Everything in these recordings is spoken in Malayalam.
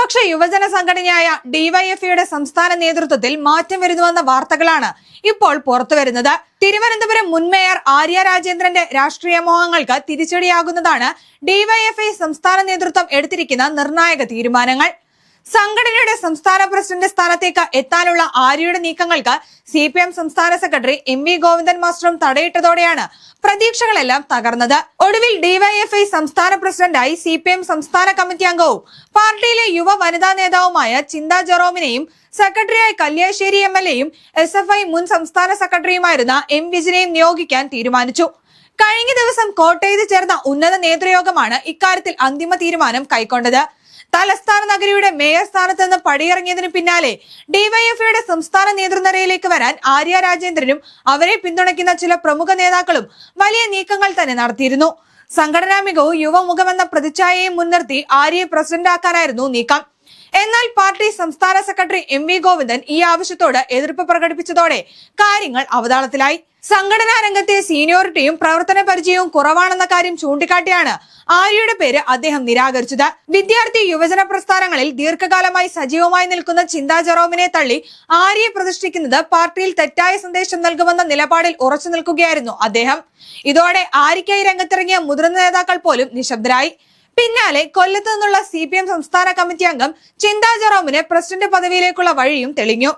ഇടതുപക്ഷ യുവജന സംഘടനയായ ഡിവൈഎഫ്ഐയുടെ സംസ്ഥാന നേതൃത്വത്തിൽ മാറ്റം വരുന്നുവെന്ന വാർത്തകളാണ് ഇപ്പോൾ പുറത്തുവരുന്നത്. തിരുവനന്തപുരം മുൻ മേയർ ആര്യ രാജേന്ദ്രന്റെ രാഷ്ട്രീയ മോഹങ്ങൾക്ക് തിരിച്ചടിയാകുന്നതാണ് ഡിവൈഎഫ്ഐ സംസ്ഥാന നേതൃത്വം എടുത്തിരിക്കുന്ന നിർണായക തീരുമാനങ്ങൾ. സംഘടനയുടെ സംസ്ഥാന പ്രസിഡന്റ് സ്ഥാനത്തേക്ക് എത്താനുള്ള ആര്യയുടെ നീക്കങ്ങൾക്ക് CPM സംസ്ഥാന സെക്രട്ടറി MV ഗോവിന്ദൻ മാസ്റ്ററും തടയിട്ടതോടെയാണ് പ്രതീക്ഷകളെല്ലാം തകർന്നത്. ഒടുവിൽ ഡിവൈഎഫ്ഐ സംസ്ഥാന പ്രസിഡന്റായി CPM സംസ്ഥാന കമ്മിറ്റി അംഗവും പാർട്ടിയിലെ യുവ വനിതാ നേതാവുമായ ചിന്ത ജെറോമിനെയും സെക്രട്ടറിയായി കല്യാശ്ശേരി MLAയും SFI മുൻ സംസ്ഥാന സെക്രട്ടറിയുമായിരുന്ന M വിജിനെയും നിയോഗിക്കാൻ തീരുമാനിച്ചു. കഴിഞ്ഞ ദിവസം കോട്ടയത്ത് ചേർന്ന ഉന്നത നേതൃയോഗമാണ് ഇക്കാര്യത്തിൽ അന്തിമ തീരുമാനം കൈക്കൊണ്ടത്. തലസ്ഥാന നഗരിയുടെ മേയർ സ്ഥാനത്ത് നിന്ന് പടിയിറങ്ങിയതിനു പിന്നാലെ ഡിവൈഎഫ്ഐയുടെ സംസ്ഥാന നേതൃനിരയിലേക്ക് വരാൻ ആര്യ രാജേന്ദ്രനും അവരെ പിന്തുണയ്ക്കുന്ന ചില പ്രമുഖ നേതാക്കളും വലിയ നീക്കങ്ങൾ തന്നെ നടത്തിയിരുന്നു. സംഘടനാ മികവും യുവമുഖമെന്ന പ്രതിച്ഛായയും മുൻനിർത്തി ആര്യയെ പ്രസിഡന്റാക്കാനായിരുന്നു നീക്കം. എന്നാൽ പാർട്ടി സംസ്ഥാന സെക്രട്ടറി MV ഗോവിന്ദൻ ഈ ആവശ്യത്തോട് എതിർപ്പ് പ്രകടിപ്പിച്ചതോടെ കാര്യങ്ങൾ അവതാളത്തിലായി. സംഘടനാ രംഗത്തെ സീനിയോറിറ്റിയും പ്രവർത്തന പരിചയവും കുറവാണെന്ന കാര്യം ചൂണ്ടിക്കാട്ടിയാണ് ആര്യയുടെ പേര് അദ്ദേഹം നിരാകരിച്ചത്. വിദ്യാർത്ഥി യുവജന പ്രസ്ഥാനങ്ങളിൽ ദീർഘകാലമായി സജീവമായി നിൽക്കുന്ന ചിന്ത ജെറോമിനെ തള്ളി ആര്യയെ പ്രതിഷ്ഠിക്കുന്നത് പാർട്ടിയിൽ തെറ്റായ സന്ദേശം നൽകുമെന്ന നിലപാടിൽ ഉറച്ചു നിൽക്കുകയായിരുന്നു അദ്ദേഹം. ഇതോടെ ആര്യയ്ക്കായി രംഗത്തിറങ്ങിയ മുതിർന്ന നേതാക്കൾ പോലും നിശബ്ദരായി. പിന്നാലെ കൊല്ലത്ത് നിന്നുള്ള CPM സംസ്ഥാന കമ്മിറ്റി അംഗം ചിന്ത ജെറോമിന് പ്രസിഡന്റ് പദവിയിലേക്കുള്ള വഴിയും തെളിഞ്ഞു.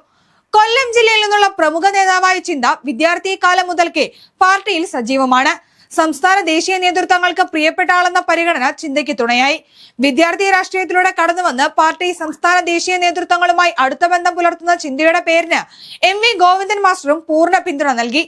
കൊല്ലം ജില്ലയിൽ നിന്നുള്ള പ്രമുഖ നേതാവായ ചിന്ത വിദ്യാർത്ഥി കാലം മുതൽക്കേ പാർട്ടിയിൽ സജീവമാണ്. സംസ്ഥാന ദേശീയ നേതൃത്വങ്ങൾക്ക് പ്രിയപ്പെട്ട ആളെന്ന പരിഗണന ചിന്തയ്ക്ക് തുണയായി. വിദ്യാർത്ഥി രാഷ്ട്രീയത്തിലൂടെ കടന്നുവന്ന് പാർട്ടി സംസ്ഥാന ദേശീയ നേതൃത്വങ്ങളുമായി അടുത്ത ബന്ധം പുലർത്തുന്ന ചിന്തയുടെ പേരിന് MV ഗോവിന്ദൻ മാസ്റ്ററും പൂർണ്ണ പിന്തുണ നൽകി.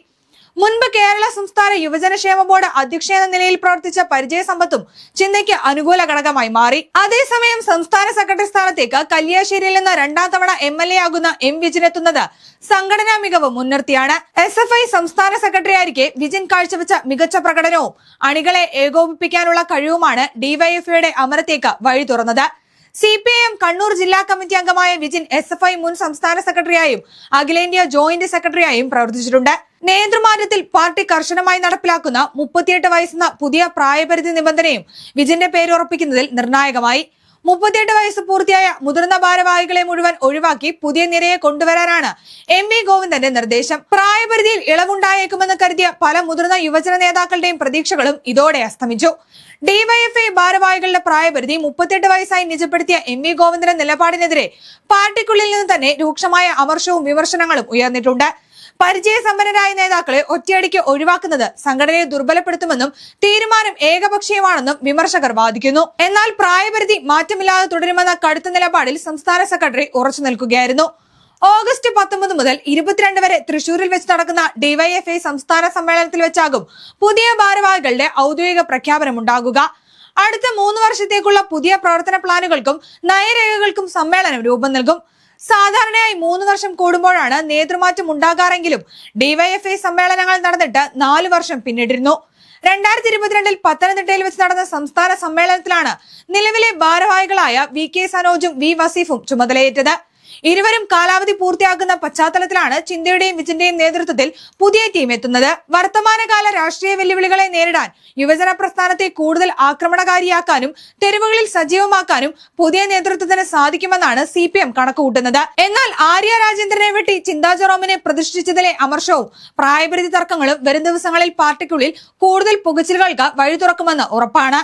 മുൻപ് കേരള സംസ്ഥാന യുവജനക്ഷേമ ബോർഡ് അധ്യക്ഷ എന്ന നിലയിൽ പ്രവർത്തിച്ച പരിചയ സമ്പത്തും ചിന്തയ്ക്ക് അനുകൂല ഘടകമായി മാറി. അതേസമയം സംസ്ഥാന സെക്രട്ടറി സ്ഥാനത്തേക്ക് കല്യാശ്ശേരിയിൽ നിന്ന് 2ാം തവണ MLA ആകുന്ന M വിജിനെത്തുന്നത് സംഘടനാ മികവ് മുൻനിർത്തിയാണ്. SFI സംസ്ഥാന സെക്രട്ടറി ആയിരിക്കെ വിജിൻ കാഴ്ചവെച്ച മികച്ച പ്രകടനവും അണികളെ ഏകോപിപ്പിക്കാനുള്ള കഴിവുമാണ് ഡിവൈഎഫ്ഐയുടെ അമരത്തേക്ക് വഴി തുറന്നത്. CPIM കണ്ണൂർ ജില്ലാ കമ്മിറ്റി അംഗമായ വിജിൻ SFI മുൻ സംസ്ഥാന സെക്രട്ടറിയായും അഖിലേന്ത്യാ ജോയിന്റ് സെക്രട്ടറിയായും പ്രവർത്തിച്ചിട്ടുണ്ട്. നേതൃമാറ്റത്തിൽ പാർട്ടി കർശനമായി നടപ്പിലാക്കുന്ന 38 വയസ്സെന്ന പുതിയ പ്രായപരിധി നിബന്ധനയും വിജിന്റെ പേരുറപ്പിക്കുന്നതിൽ നിർണായകമായി. 38 വയസ്സ് പൂർത്തിയായ മുതിർന്ന ഭാരവാഹികളെ മുഴുവൻ ഒഴിവാക്കി പുതിയ നിരയെ കൊണ്ടുവരാനാണ് MV ഗോവിന്ദന്റെ നിർദ്ദേശം. പ്രായപരിധിയിൽ ഇളവുണ്ടായേക്കുമെന്ന് കരുതിയ പല മുതിർന്ന യുവജന നേതാക്കളുടെയും പ്രതീക്ഷകളും ഇതോടെ അസ്തമിച്ചു. ഡിവൈഎഫ്ഐ ഭാരവാഹികളുടെ പ്രായപരിധി 38 വയസ്സായി നിജപ്പെടുത്തിയ MV ഗോവിന്ദന്റെ നിലപാടിനെതിരെ പാർട്ടിക്കുള്ളിൽ നിന്ന് തന്നെ രൂക്ഷമായ അമർഷവും വിമർശനങ്ങളും ഉയർന്നിട്ടുണ്ട്. പരിചയസമ്പന്നരായ നേതാക്കളെ ഒറ്റയടിക്ക് ഒഴിവാക്കുന്നത് സംഘടനയെ ദുർബലപ്പെടുത്തുമെന്നും തീരുമാനം ഏകപക്ഷീയമാണെന്നും വിമർശകർ വാദിക്കുന്നു. എന്നാൽ പ്രായപരിധി മാറ്റമില്ലാതെ തുടരുമെന്ന കടുത്ത നിലപാടിൽ സംസ്ഥാന സെക്രട്ടറി ഉറച്ചു നിൽക്കുകയായിരുന്നു. ഓഗസ്റ്റ് 19 മുതൽ 22 വരെ തൃശൂരിൽ വെച്ച് നടക്കുന്ന ഡിവൈഎഫ്ഐ സംസ്ഥാന സമ്മേളനത്തിൽ വെച്ചാകും പുതിയ ഭാരവാഹികളുടെ ഔദ്യോഗിക പ്രഖ്യാപനമുണ്ടാകുക. അടുത്ത 3 വർഷത്തേക്കുള്ള പുതിയ പ്രവർത്തന പ്ലാനുകൾക്കും നയരേഖകൾക്കും സമ്മേളനം രൂപം നൽകും. സാധാരണയായി 3 വർഷം കൂടുമ്പോഴാണ് നേതൃമാറ്റം ഉണ്ടാകാറെങ്കിലും ഡിവൈഎഫ്ഐ സമ്മേളനങ്ങൾ നടന്നിട്ട് 4 വർഷം പിന്നിട്ടിരുന്നു. 2022 പത്തനംതിട്ടയിൽ വെച്ച് നടന്ന സംസ്ഥാന സമ്മേളനത്തിലാണ് നിലവിലെ ഭാരവാഹികളായ VK സനോജും V വസീഫും ചുമതലയേറ്റത്. ഇരുവരും കാലാവധി പൂർത്തിയാക്കുന്ന പശ്ചാത്തലത്തിലാണ് ചിന്തയുടെയും വിജിന്റെയും നേതൃത്വത്തിൽ പുതിയ ടീം എത്തുന്നത്. വർത്തമാനകാല രാഷ്ട്രീയ വെല്ലുവിളികളെ നേരിടാൻ യുവജന പ്രസ്ഥാനത്തെ കൂടുതൽ ആക്രമണകാരിയാക്കാനും തെരുവുകളിൽ സജീവമാക്കാനും പുതിയ നേതൃത്വത്തിന് സാധിക്കുമെന്നാണ് CPM കണക്കുകൂട്ടുന്നത്. എന്നാൽ ആര്യ രാജേന്ദ്രനെ വെട്ടി ചിന്ത ജെറോമിനെ പ്രതിഷ്ഠിച്ചതിലെ അമർഷവും പ്രായപരിധി തർക്കങ്ങളും വരും ദിവസങ്ങളിൽ പാർട്ടിക്കുള്ളിൽ കൂടുതൽ പുകച്ചിലുകൾക്ക് വഴി തുറക്കുമെന്ന് ഉറപ്പാണ്.